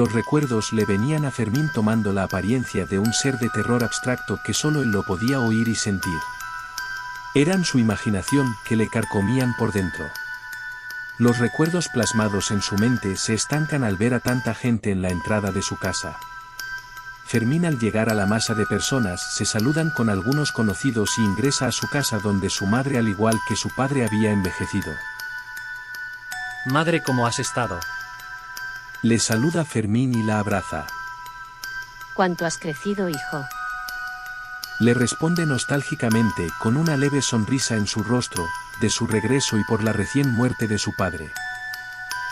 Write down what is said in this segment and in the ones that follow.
Los recuerdos le venían a Fermín tomando la apariencia de un ser de terror abstracto que solo él lo podía oír y sentir. Eran su imaginación que le carcomían por dentro. Los recuerdos plasmados en su mente se estancan al ver a tanta gente en la entrada de su casa. Fermín, al llegar a la masa de personas, se saludan con algunos conocidos y ingresa a su casa donde su madre, al igual que su padre, había envejecido. Madre, ¿cómo has estado? Le saluda Fermín y la abraza. ¿Cuánto has crecido, hijo? Le responde nostálgicamente, con una leve sonrisa en su rostro, de su regreso y por la recién muerte de su padre.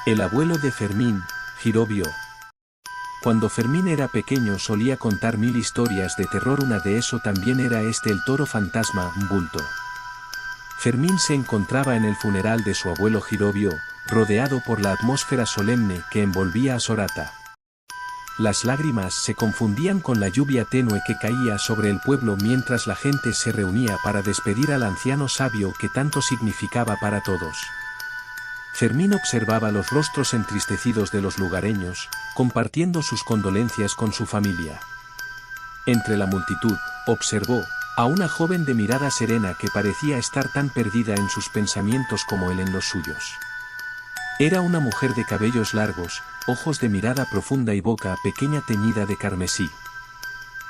El abuelo de Fermín, Girobio. Cuando Fermín era pequeño solía contar 1000 historias de terror, una de eso también era el toro fantasma, un bulto. Fermín se encontraba en el funeral de su abuelo Girobio, rodeado por la atmósfera solemne que envolvía a Sorata. Las lágrimas se confundían con la lluvia tenue que caía sobre el pueblo mientras la gente se reunía para despedir al anciano sabio que tanto significaba para todos. Fermín observaba los rostros entristecidos de los lugareños, compartiendo sus condolencias con su familia. Entre la multitud, observó a una joven de mirada serena que parecía estar tan perdida en sus pensamientos como él en los suyos. Era una mujer de cabellos largos, ojos de mirada profunda y boca pequeña teñida de carmesí.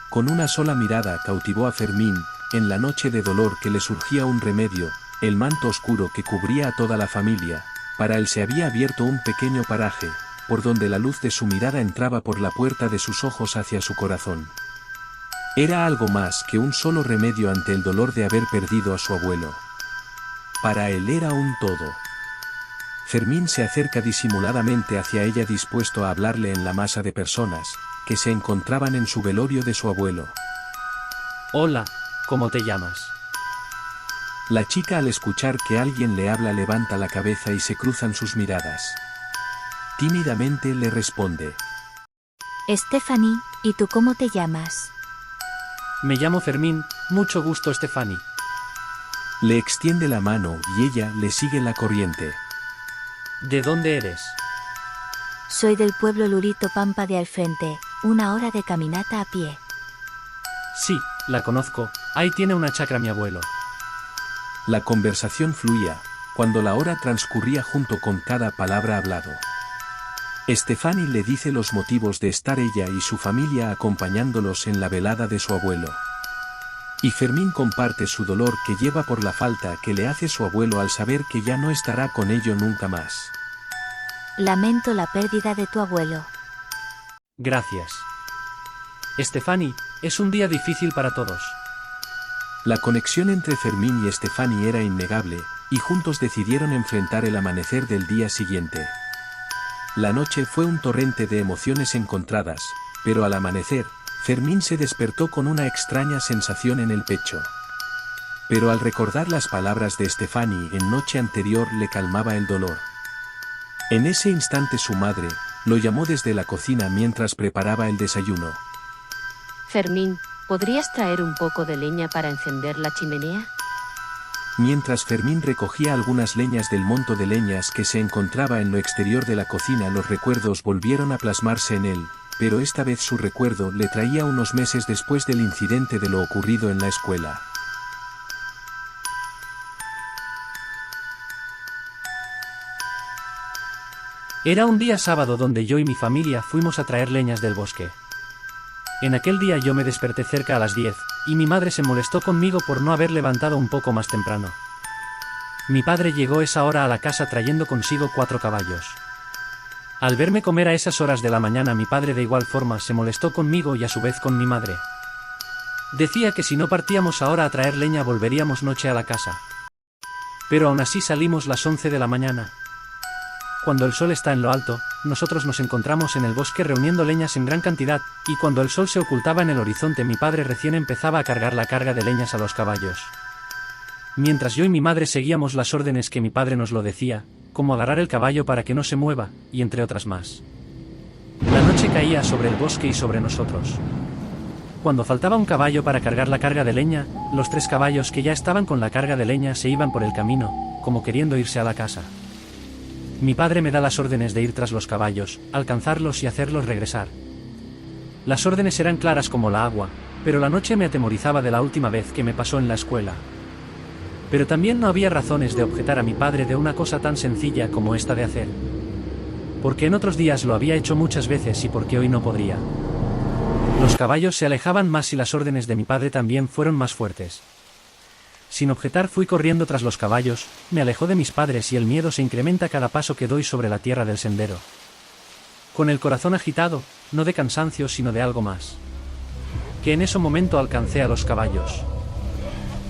Con una sola mirada cautivó a Fermín. En la noche de dolor que le surgía un remedio, el manto oscuro que cubría a toda la familia. Para él se había abierto un pequeño paraje, por donde la luz de su mirada entraba por la puerta de sus ojos hacia su corazón. Era algo más que un solo remedio ante el dolor de haber perdido a su abuelo. Para él era un todo. Fermín se acerca disimuladamente hacia ella, dispuesto a hablarle en la masa de personas que se encontraban en su velorio de su abuelo. Hola, ¿cómo te llamas? La chica, al escuchar que alguien le habla, levanta la cabeza y se cruzan sus miradas. Tímidamente le responde: Stephanie, ¿y tú cómo te llamas? Me llamo Fermín, mucho gusto, Stephanie. Le extiende la mano y ella le sigue la corriente. ¿De dónde eres? Soy del pueblo Lurito Pampa de al frente, 1 hora de caminata a pie. Sí, la conozco, ahí tiene una chacra mi abuelo. La conversación fluía, cuando la hora transcurría junto con cada palabra hablado. Stephanie le dice los motivos de estar ella y su familia acompañándolos en la velada de su abuelo. Y Fermín comparte su dolor que lleva por la falta que le hace su abuelo al saber que ya no estará con ellos nunca más. Lamento la pérdida de tu abuelo. Gracias. Stephanie, es un día difícil para todos. La conexión entre Fermín y Stephanie era innegable, y juntos decidieron enfrentar el amanecer del día siguiente. La noche fue un torrente de emociones encontradas, pero al amanecer, Fermín se despertó con una extraña sensación en el pecho. Pero al recordar las palabras de Stephanie en noche anterior le calmaba el dolor. En ese instante su madre lo llamó desde la cocina mientras preparaba el desayuno. Fermín, ¿podrías traer un poco de leña para encender la chimenea? Mientras Fermín recogía algunas leñas del monto de leñas que se encontraba en lo exterior de la cocina, los recuerdos volvieron a plasmarse en él, pero esta vez su recuerdo le traía unos meses después del incidente de lo ocurrido en la escuela. Era un día sábado donde yo y mi familia fuimos a traer leñas del bosque. En aquel día yo me desperté cerca a las 10, y mi madre se molestó conmigo por no haber levantado un poco más temprano. Mi padre llegó a esa hora a la casa trayendo consigo 4 caballos. Al verme comer a esas horas de la mañana, mi padre de igual forma se molestó conmigo y a su vez con mi madre. Decía que si no partíamos ahora a traer leña volveríamos noche a la casa. Pero aún así salimos las 11 de la mañana. Cuando el sol está en lo alto, nosotros nos encontramos en el bosque reuniendo leñas en gran cantidad, y cuando el sol se ocultaba en el horizonte mi padre recién empezaba a cargar la carga de leñas a los caballos. Mientras yo y mi madre seguíamos las órdenes que mi padre nos lo decía, como agarrar el caballo para que no se mueva, y entre otras más. La noche caía sobre el bosque y sobre nosotros. Cuando faltaba un caballo para cargar la carga de leña, los 3 caballos que ya estaban con la carga de leña se iban por el camino, como queriendo irse a la casa. Mi padre me da las órdenes de ir tras los caballos, alcanzarlos y hacerlos regresar. Las órdenes eran claras como la agua, pero la noche me atemorizaba de la última vez que me pasó en la escuela. Pero también no había razones de objetar a mi padre de una cosa tan sencilla como esta de hacer. Porque en otros días lo había hecho muchas veces y porque hoy no podría. Los caballos se alejaban más y las órdenes de mi padre también fueron más fuertes. Sin objetar fui corriendo tras los caballos, me alejó de mis padres y el miedo se incrementa cada paso que doy sobre la tierra del sendero. Con el corazón agitado, no de cansancio sino de algo más. Que en ese momento alcancé a los caballos.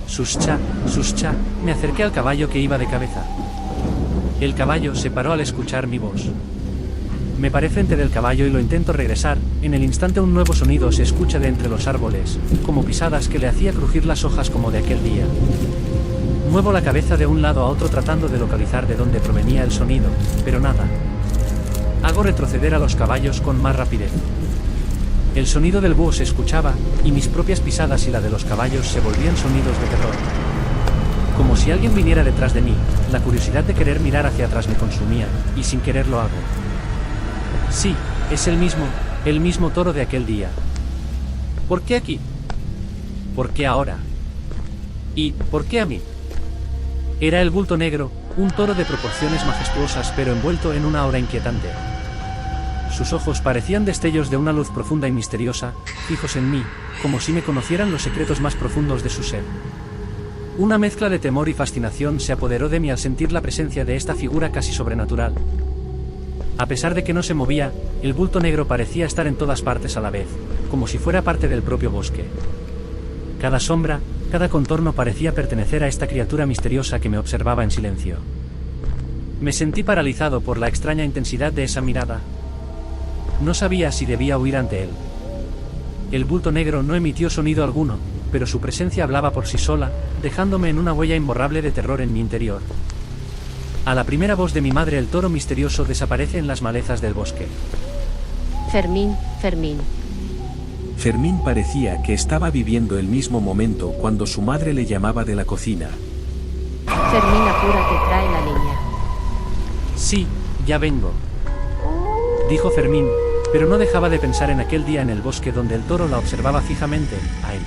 Suscha, me acerqué al caballo que iba de cabeza. El caballo se paró al escuchar mi voz. Me paré frente del caballo y lo intento regresar, en el instante un nuevo sonido se escucha de entre los árboles, como pisadas que le hacía crujir las hojas como de aquel día. Muevo la cabeza de un lado a otro tratando de localizar de dónde provenía el sonido, pero nada. Hago retroceder a los caballos con más rapidez. El sonido del búho se escuchaba, y mis propias pisadas y la de los caballos se volvían sonidos de terror. Como si alguien viniera detrás de mí, la curiosidad de querer mirar hacia atrás me consumía, y sin querer lo hago. Sí, es el mismo toro de aquel día. ¿Por qué aquí? ¿Por qué ahora? ¿Y por qué a mí? Era el bulto negro, un toro de proporciones majestuosas pero envuelto en una aura inquietante. Sus ojos parecían destellos de una luz profunda y misteriosa, fijos en mí, como si me conocieran los secretos más profundos de su ser. Una mezcla de temor y fascinación se apoderó de mí al sentir la presencia de esta figura casi sobrenatural. A pesar de que no se movía, el bulto negro parecía estar en todas partes a la vez, como si fuera parte del propio bosque. Cada sombra, cada contorno parecía pertenecer a esta criatura misteriosa que me observaba en silencio. Me sentí paralizado por la extraña intensidad de esa mirada. No sabía si debía huir ante él. El bulto negro no emitió sonido alguno, pero su presencia hablaba por sí sola, dejándome en una huella imborrable de terror en mi interior. A la primera voz de mi madre el toro misterioso desaparece en las malezas del bosque. Fermín. Fermín parecía que estaba viviendo el mismo momento cuando su madre le llamaba de la cocina. Fermín, apúrate, trae la leña. Sí, ya vengo, dijo Fermín, pero no dejaba de pensar en aquel día en el bosque donde el toro la observaba fijamente, a él.